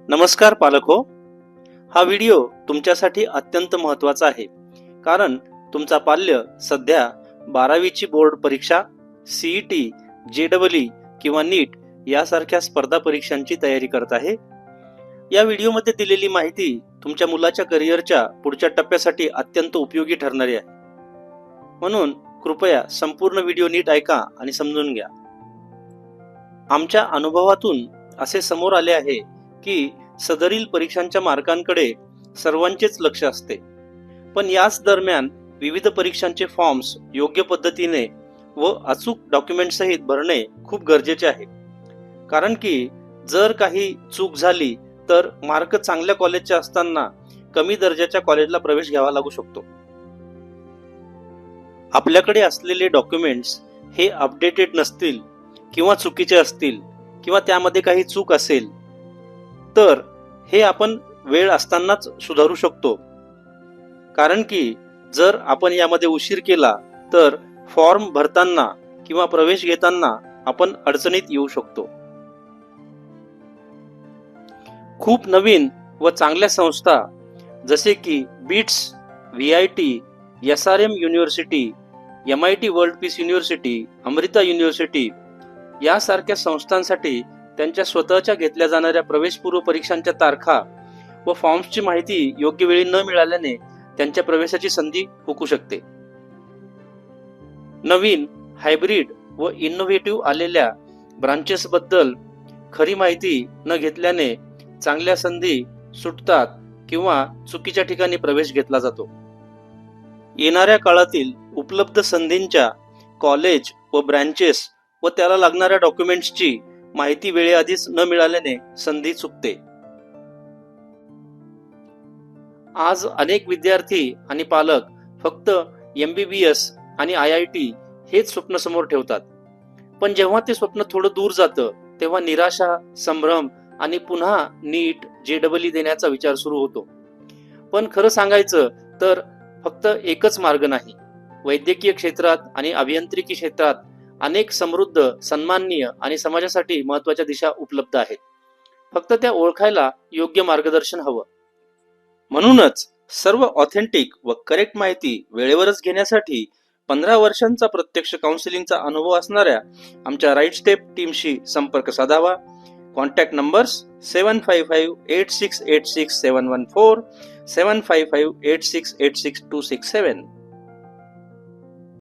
नमस्कार पालक हो. हा व्हिडिओ तुमच्यासाठी अत्यंत महत्त्वाचा आहे, कारण तुमचा पाल्य सध्या 12वीची बोर्ड परीक्षा, CET, JEE किंवा नीट यासारख्या स्पर्धा परीक्षांची तयारी करत आहे. या व्हिडिओमध्ये दिलेली माहिती तुमच्या मुलाच्या करिअरच्या पुढच्या टप्प्यासाठी अत्यंत उपयोगी ठरणारी आहे. म्हणून कृपया संपूर्ण व्हिडिओ नीट ऐका आणि समजून घ्या. आमच्या अनुभवातून असे समोर आले आहे की सदरील परीक्षांच्या मार्कांकडे सर्वांचेच लक्ष असते, पण याच दरम्यान विविध परीक्षांचे फॉर्म्स योग्य पद्धतीने व अचूक डॉक्युमेंट सहित भरणे खूप गरजेचे आहे. कारण की जर काही चूक झाली तर मार्क चांगल्या कॉलेजचे असताना कमी दर्जाच्या कॉलेजला प्रवेश घ्यावा लागू शकतो. आपल्याकडे असलेले डॉक्युमेंट्स हे अपडेटेड नसतील किंवा चुकीचे असतील किंवा त्यामध्ये काही चूक असेल तर हे आपण वेळ असतानाच सुधारू शकतो. कारण की जर आपण यामध्ये उशीर केला तर फॉर्म भरताना किंवा प्रवेश घेताना आपण अडचणीत येऊ शकतो. खूप नवीन व चांगल्या संस्था जसे की BITS, VIT, SRM university, MIT world peace university, Amruta university यासारख्या संस्थांसाठी त्यांच्या स्वतःच्या घेतल्या जाणाऱ्या प्रवेशपूर्व परीक्षांच्या तारखा व फॉर्म्सची माहिती योग्य वेळी न मिळाल्याने त्यांच्या प्रवेशाची संधी हुकू शकते. नवीन, हायब्रिड व इनोव्हेटिव्ह आलेल्या ब्रांचेस बद्दल खरी माहिती न घेतल्याने चांगल्या संधी सुटतात किंवा चुकीच्या ठिकाणी प्रवेश घेतला जातो. येणाऱ्या काळातील उपलब्ध संधींच्या कॉलेज व ब्रँचेस व त्याला लागणाऱ्या डॉक्युमेंट्सची माहिती वेळेआधीच न मिळाल्याने संधी चुकते. आज अनेक विद्यार्थी आणि पालक फक्त MBBS आणि IIT हेच स्वप्न समोर ठेवतात, पण जेव्हा ते स्वप्न थोडं दूर जातं तेव्हा निराशा, संभ्रम आणि पुन्हा नीट, JEE देण्याचा विचार सुरू होतो. पण खरं सांगायचं तर फक्त एकच मार्ग नाही. वैद्यकीय क्षेत्रात आणि अभियांत्रिकी क्षेत्रात अनेक समृद्ध, सन्माननीय आणि समाजासाठी महत्त्वाच्या दिशा उपलब्ध आहेत. फक्त त्या ओळखायला योग्य मार्गदर्शन हवं. म्हणूनच सर्व ऑथेंटिक व करेक्ट माहिती वेळेवरच घेण्यासाठी 15 वर्षांचा प्रत्यक्ष काउन्सिलिंगचा अनुभव असणाऱ्या आमच्या राईट स्टेप टीमशी संपर्क साधावा. Contact numbers 75586866714, 75586866267.